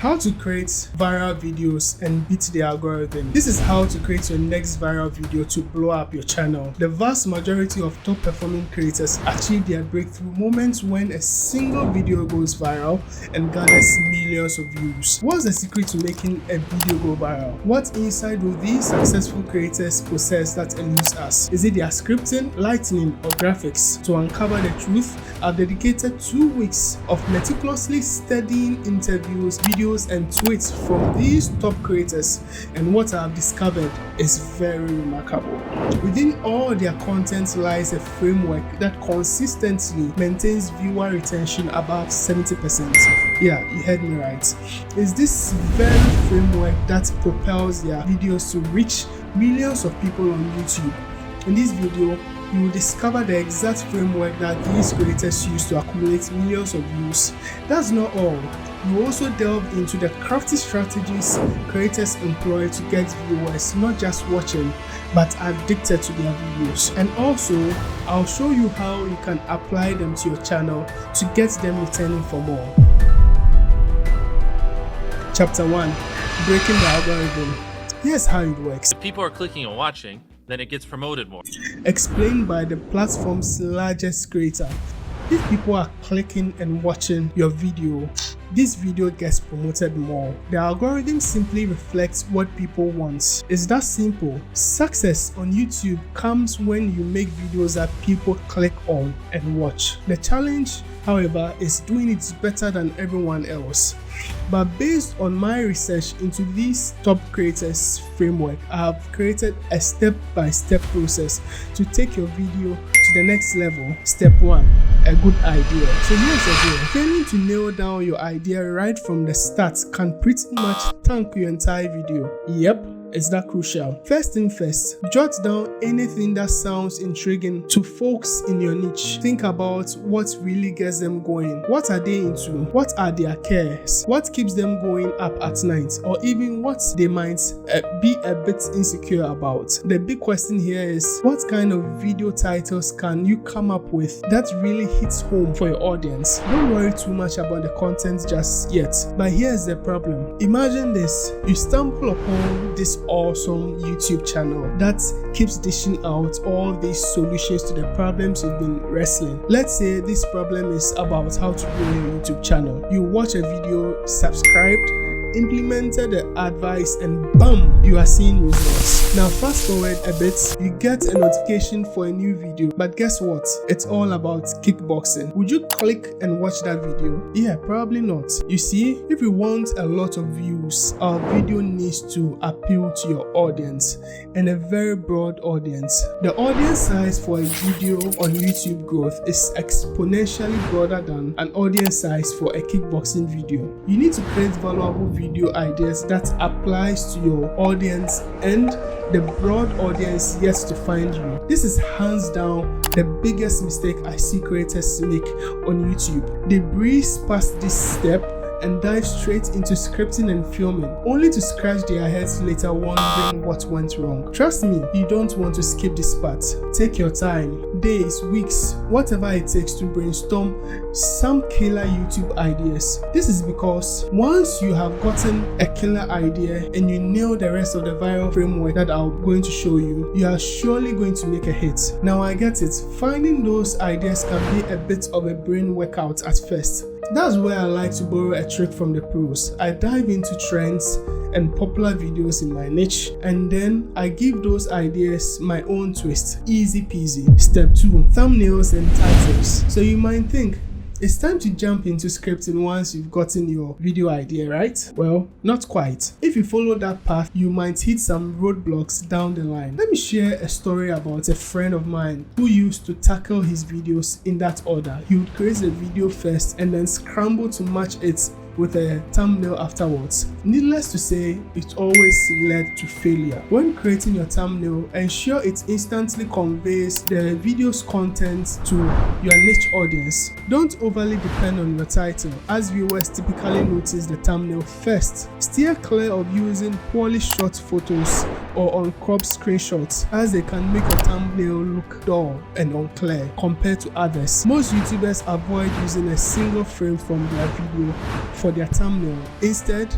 How to create viral videos and beat the algorithm. This is how to create your next viral video to blow up your channel. The vast majority of top performing creators achieve their breakthrough moments when a single video goes viral and gathers millions of views. What's the secret to making a video go viral? What insight will these successful creators possess that eludes us? Is it their scripting, lighting, or graphics? To uncover the truth, I've dedicated 2 weeks of meticulously studying interviews, videos, and tweets from these top creators, and what I've discovered is very remarkable. Within all their content lies a framework that consistently maintains viewer retention above 70%. Yeah, you heard me right. It's this very framework that propels their videos to reach millions of people on YouTube. In this video, you will discover the exact framework that these creators use to accumulate millions of views. That's not all. You will also delve into the crafty strategies creators employ to get viewers not just watching, but addicted to their videos. And also, I'll show you how you can apply them to your channel to get them returning for more. Chapter 1. Breaking the algorithm. Here's how it works. If people are clicking and watching, then it gets promoted more. Explained by the platform's largest creator. If people are clicking and watching your video, this video gets promoted more. The algorithm simply reflects what people want. It's that simple. Success on YouTube comes when you make videos that people click on and watch. The challenge, however, is doing it better than everyone else. But based on my research into these top creators' framework, I have created a step-by-step process to take your video to the next level. Step 1. A good idea. So here's the deal. Failing to nail down your idea right from the start can pretty much tank your entire video. Yep. Is that crucial? First thing first, jot down anything that sounds intriguing to folks in your niche. Think about what really gets them going. What are they into? What are their cares? What keeps them going up at night? Or even what they might be a bit insecure about. The big question here is, what kind of video titles can you come up with that really hits home for your audience? Don't worry too much about the content just yet. But here's the problem. Imagine this. You stumble upon this awesome YouTube channel that keeps dishing out all these solutions to the problems you've been wrestling. Let's say this problem is about how to grow your YouTube channel. You watch a video, subscribed, implemented the advice, and bam, you are seeing results. Now fast forward a bit, you get a notification for a new video, but guess what? It's all about kickboxing. Would you click and watch that video? Yeah, probably not. You see, if you want a lot of views, our video needs to appeal to your audience, and a very broad audience. The audience size for a video on YouTube growth is exponentially broader than an audience size for a kickboxing video. You need to create valuable video ideas that applies to your audience and the broad audience yet to find you. This is hands down the biggest mistake I see creators make on YouTube. They breeze past this step and dive straight into scripting and filming, only to scratch their heads later wondering what went wrong. Trust me, you don't want to skip this part. Take your time, days, weeks, whatever it takes to brainstorm some killer YouTube ideas. This is because once you have gotten a killer idea and you nail the rest of the viral framework that I'm going to show you, you are surely going to make a hit. Now I get it, finding those ideas can be a bit of a brain workout at first. That's where I like to borrow a trick from the pros. I dive into trends and popular videos in my niche, and then I give those ideas my own twist. Easy peasy. Step 2. Thumbnails and titles. So you might think, it's time to jump into scripting once you've gotten your video idea, right? Well, not quite. If you follow that path, you might hit some roadblocks down the line. Let me share a story about a friend of mine who used to tackle his videos in that order. He would create a video first and then scramble to match it with a thumbnail afterwards. Needless to say, it always led to failure. When creating your thumbnail, ensure it instantly conveys the video's content to your niche audience. Don't overly depend on your title, as viewers typically notice the thumbnail first. Steer clear of using poorly shot photos or uncropped screenshots, as they can make a thumbnail look dull and unclear compared to others. Most YouTubers avoid using a single frame from their video for their thumbnail. Instead,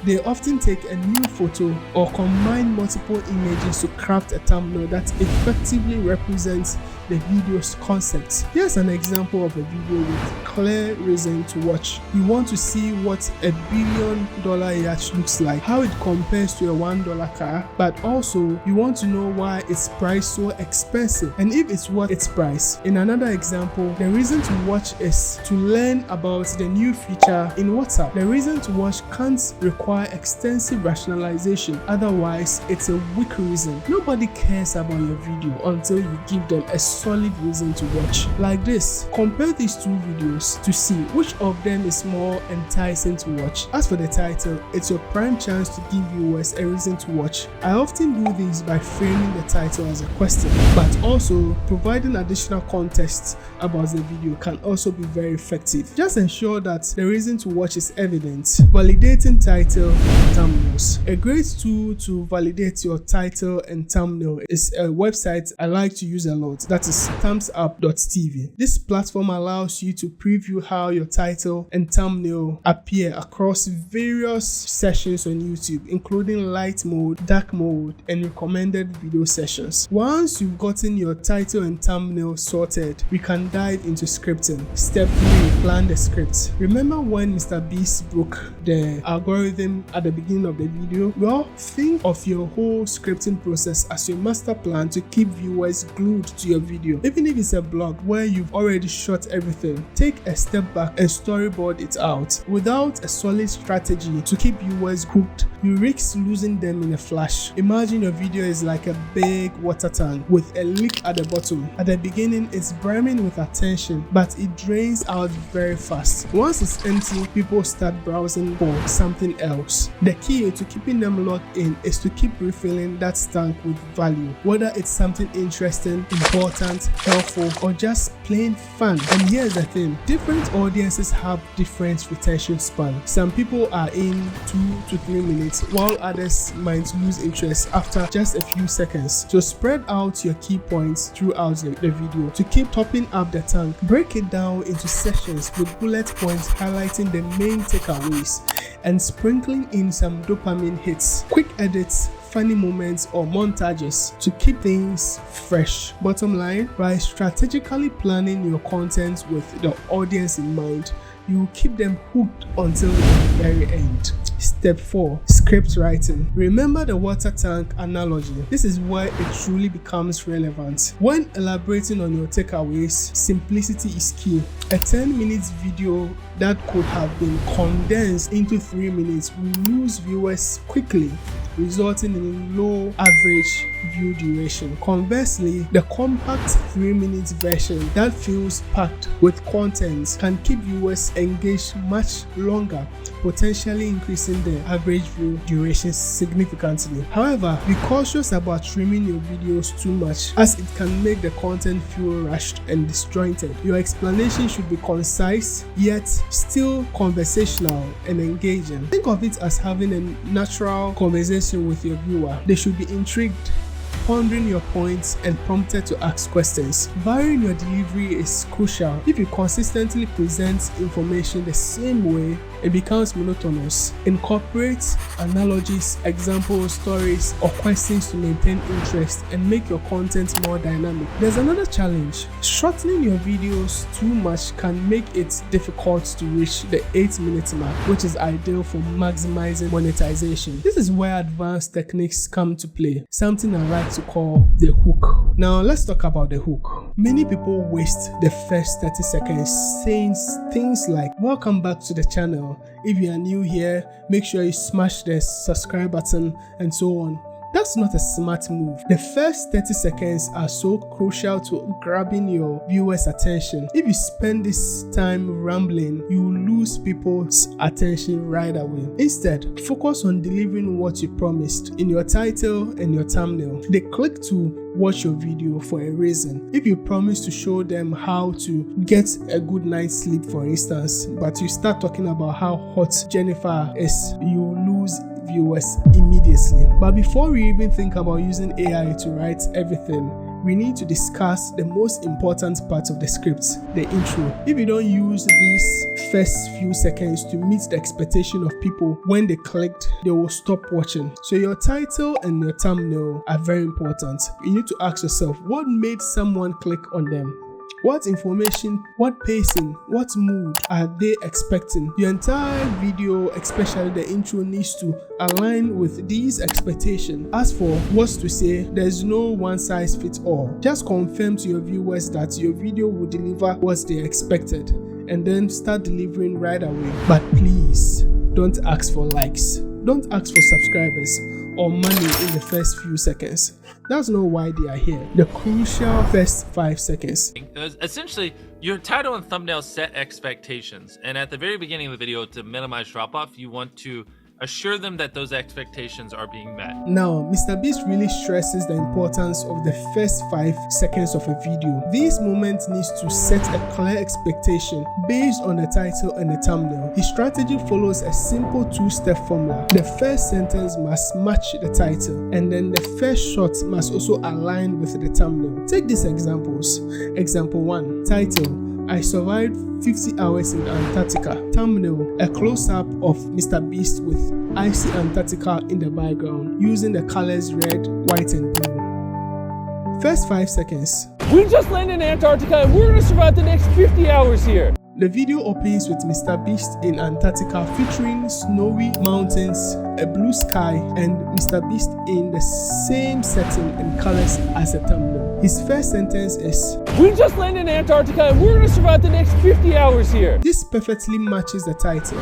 they often take a new photo or combine multiple images to craft a thumbnail that effectively represents the video's concept. Here's an example of a video with clear reason to watch. You want to see what a $1 billion yacht looks like, how it compares to a $1 car, but also you want to know why it's priced so expensive and if it's worth its price. In another example, the reason to watch is to learn about the new feature in WhatsApp. The reason to watch can't require extensive rationalization, otherwise it's a weak reason. Nobody cares about your video until you give them a solid reason to watch. Like this, compare these two videos to see which of them is more enticing to watch. As for the title, it's your prime chance to give viewers a reason to watch. I often do this by framing the title as a question, but also providing additional context about the video can also be very effective. Just ensure that the reason to watch is evident. Validating title and thumbnails. A great tool to validate your title and thumbnail is a website I like to use a lot, that is thumbsup.tv. This platform allows you to preview how your title and thumbnail appear across various sessions on YouTube, including light mode, dark mode, and recommended video sessions. Once you've gotten your title and thumbnail sorted, we can dive into scripting. Step 3. Plan the script. Remember when Mr. Beast broke the algorithm at the beginning of the video? Well, think of your whole scripting process as your master plan to keep viewers glued to your video. Even if it's a blog where you've already shot everything, take a step back and storyboard it out. Without a solid strategy to keep viewers hooked, you risk losing them in a flash. Imagine your video is like a big water tank with a leak at the bottom. At the beginning, it's brimming with attention, but it drains out very fast. Once it's empty, people start browsing for something else. The key to keeping them locked in is to keep refilling that tank with value, whether it's something interesting, important, helpful, or just plain fun. And here's the thing, different audiences have different retention span. Some people are in 2 to 3 minutes, while others might lose interest after just a few seconds. So spread out your key points throughout the video to keep topping up the tank. Break it down into sections with bullet points highlighting the main takeaways and sprinkling in some dopamine hits, quick edits, funny moments, or montages to keep things fresh. Bottom line, by strategically planning your content with the audience in mind, you will keep them hooked until the very end. Step 4. Script writing. Remember the water tank analogy. This is where it truly becomes relevant. When elaborating on your takeaways, simplicity is key. A 10-minute video that could have been condensed into 3 minutes will lose viewers quickly, resulting in low average view duration. Conversely, the compact 3-minute version that feels packed with content can keep viewers engaged much longer, potentially increasing the average view duration significantly. However, be cautious about trimming your videos too much, as it can make the content feel rushed and disjointed. Your explanation should be concise, yet still conversational and engaging. Think of it as having a natural conversation with your viewer. They should be intrigued, pondering your points, and prompted to ask questions. Varying your delivery is crucial. If you consistently present information the same way, it becomes monotonous. Incorporate analogies, examples, stories, or questions to maintain interest and make your content more dynamic. There's another challenge. Shortening your videos too much can make it difficult to reach the 8-minute mark, which is ideal for maximizing monetization. This is where advanced techniques come to play, something I like to call the hook. Now let's talk about the hook. Many people waste the first 30 seconds saying things like, "Welcome back to the channel. If you are new here, make sure you smash the subscribe button," and so on. That's not a smart move. The first 30 seconds are so crucial to grabbing your viewers' attention. If you spend this time rambling, you will lose people's attention right away. Instead, focus on delivering what you promised in your title and your thumbnail. They click to watch your video for a reason. If you promise to show them how to get a good night's sleep, for instance, but you start talking about how hot Jennifer is, you lose viewers immediately. But before we even think about using AI to write everything, we need to discuss the most important part of the script, the intro. If you don't use these first few seconds to meet the expectation of people, when they clicked, they will stop watching. So your title and your thumbnail are very important. You need to ask yourself, what made someone click on them? What information, what pacing, what mood are they expecting? Your entire video, especially the intro, needs to align with these expectations. As for what to say, there's no one size fits all. Just confirm to your viewers that your video will deliver what they expected, and then start delivering right away. But please, don't ask for likes. Don't ask for subscribers or money in the first few seconds. That's not why they are here. The crucial first 5 seconds. Essentially, your title and thumbnail set expectations, and at the very beginning of the video, to minimize drop-off, you want to assure them that those expectations are being met. Now, MrBeast really stresses the importance of the first 5 seconds of a video. This moment needs to set a clear expectation based on the title and the thumbnail. His strategy follows a simple 2-step formula. The first sentence must match the title, and then the first shot must also align with the thumbnail. Take these examples. Example 1, title: I survived 50 hours in Antarctica. Thumbnail: a close-up of MrBeast with icy Antarctica in the background, using the colors red, white, and blue. First 5 seconds. We just landed in Antarctica and we're gonna survive the next 50 hours here. The video opens with MrBeast in Antarctica, featuring snowy mountains, a blue sky, and MrBeast in the same setting and colors as the thumbnail. His first sentence is, we just landed in Antarctica and we're gonna survive the next 50 hours here. This perfectly matches the title.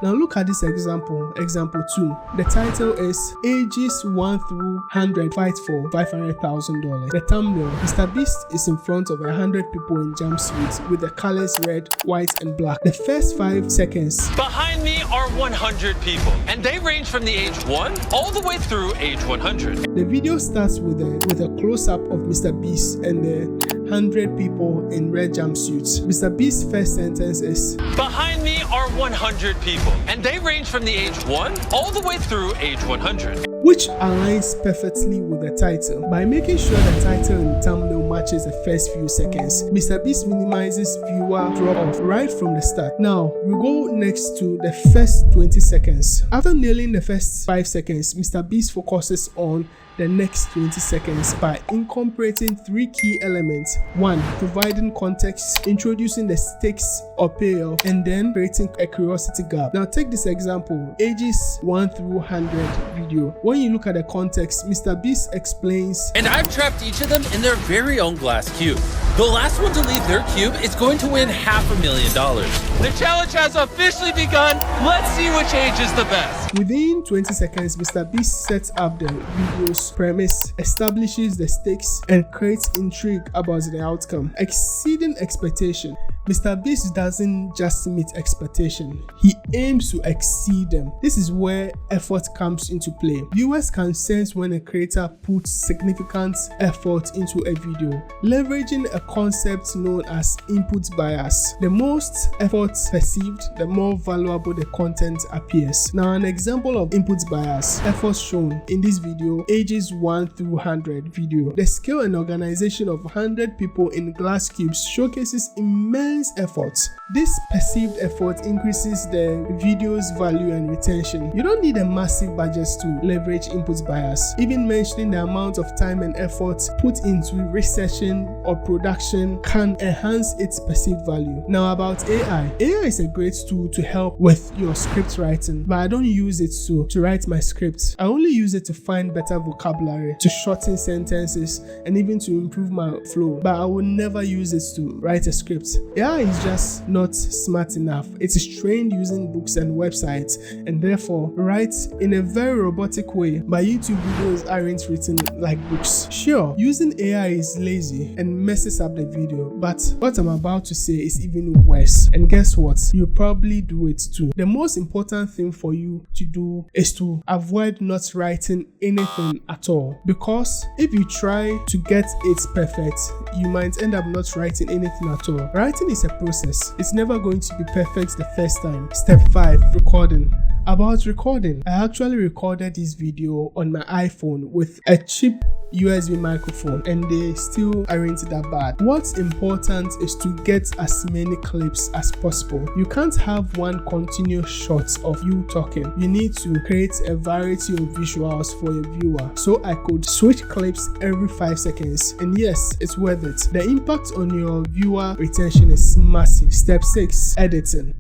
Now look at this example. Example 2. The title is Ages 1 through 100 Fight for $500,000. The thumbnail: MrBeast is in front of 100 people in jumpsuits with the colors red, white, and black. The first 5 seconds. Behind me are 100 people, and they range from the age 1 all the way through age 100. The video starts with a close-up of MrBeast and the 100 people in red jumpsuits. MrBeast's first sentence is, behind me are 100 people, and they range from the age 1 all the way through age 100. Which aligns perfectly with the title. By making sure the title and thumbnail matches the first few seconds, MrBeast minimizes viewer drop-off right from the start. Now, we go next to the first 20 seconds. After nailing the first 5 seconds, MrBeast focuses on the next 20 seconds by incorporating 3 key elements. 1. Providing context, introducing the stakes or payoff, and then creating a curiosity gap. Now take this example, Ages 1 through 100 video. When you look at the context, MrBeast explains, and I've trapped each of them in their very own glass cube. The last one to leave their cube is going to win $500,000. The challenge has officially begun. Let's see which age is the best. Within 20 seconds, MrBeast sets up the video's premise, establishes the stakes, and creates intrigue about the outcome. Exceeding expectation. MrBeast doesn't just meet expectation, he aims to exceed them. This is where effort comes into play. Viewers can sense when a creator puts significant effort into a video, leveraging a concept known as input bias. The most effort perceived, the more valuable the content appears. Now, an example of input bias, effort shown in this video, Ages 1 through 100 video. The scale and organization of 100 people in glass cubes showcases immense effort. This perceived effort increases the video's value and retention. You don't need a massive budget to leverage input bias. Even mentioning the amount of time and effort put into researching or production can enhance its perceived value. Now about AI. AI is a great tool to help with your script writing, but I don't use it to write my script. I only use it to find better vocabulary, to shorten sentences, and even to improve my flow, but I will never use it to write a script. AI is just not smart enough. It is trained using books and websites, and therefore writes in a very robotic way, but YouTube videos aren't written like books. Sure, using AI is lazy and messes up the video, but what I'm about to say is even worse. And guess what? You probably do it too. The most important thing for you to do is to avoid not writing anything at all, because if you try to get it perfect, you might end up not writing anything at all. Writing is a process. It's never going to be perfect the first time. Step 5. Recording. About recording, I actually recorded this video on my iPhone with a cheap USB microphone and they still aren't that bad. What's important is to get as many clips as possible. You can't have one continuous shot of you talking. You need to create a variety of visuals for your viewer. So I could switch clips every 5 seconds, and yes, it's worth it. The impact on your viewer retention is massive. Step 6, editing.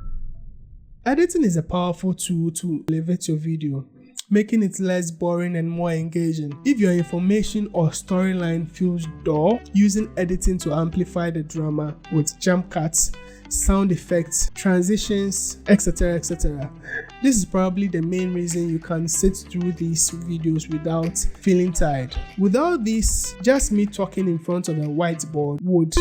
Editing is a powerful tool to elevate your video, making it less boring and more engaging. If your information or storyline feels dull, using editing to amplify the drama with jump cuts, sound effects, transitions, etc. etc. This is probably the main reason you can sit through these videos without feeling tired. Without this, just me talking in front of a whiteboard would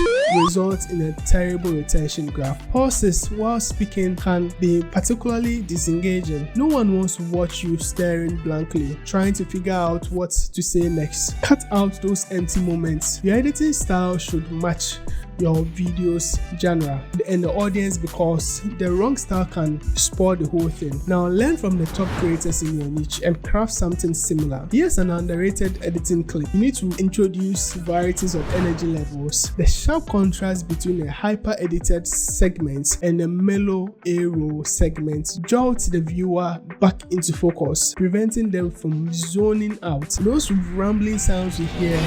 result in a terrible retention graph. Pauses while speaking can be particularly disengaging. No one wants to watch you staring blankly, trying to figure out what to say next. Cut out those empty moments. Your editing style should match your video's genre and the audience, because the wrong style can spoil the whole thing. Now learn from the top creators in your niche and craft something similar. Here's an underrated editing clip. You need to introduce varieties of energy levels. The sharp contrast between a hyper edited segment and a mellow A-roll segment jolts the viewer back into focus, preventing them from zoning out. Those rambling sounds you hear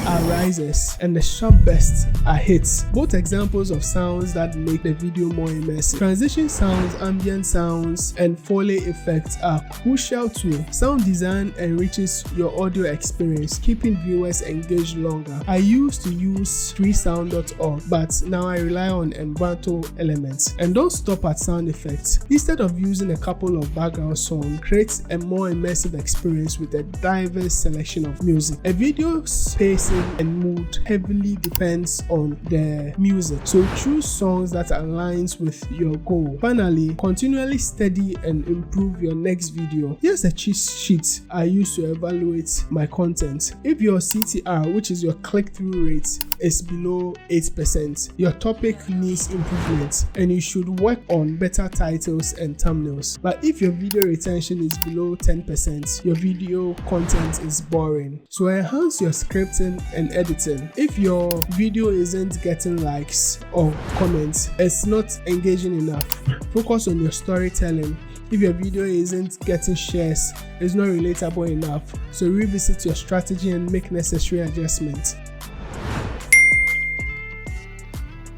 are risers and the sharp bursts are hits. Both examples of sounds that make the video more immersive. Transition sounds, ambient sounds, and Foley effects are crucial too. Sound design enriches your audio experience, keeping viewers engaged longer. I used to use freesound.org, but now I rely on Envato elements. And don't stop at sound effects. Instead of using a couple of background songs, create a more immersive experience with a diverse selection of music. A video's pacing and mood heavily depends on the music, so choose songs that aligns with your goal. Finally, continually study and improve your next video. Here's a cheat sheet I use to evaluate my content. If your CTR, which is your click-through rate, is below 8%, your topic needs improvement and you should work on better titles and thumbnails. But if your video retention is below 10%, your video content is boring. So enhance your scripting and editing. If your video isn't getting likes or comments, it's not engaging enough. Focus on your storytelling. If your video isn't getting shares, it's not relatable enough. So revisit your strategy and make necessary adjustments.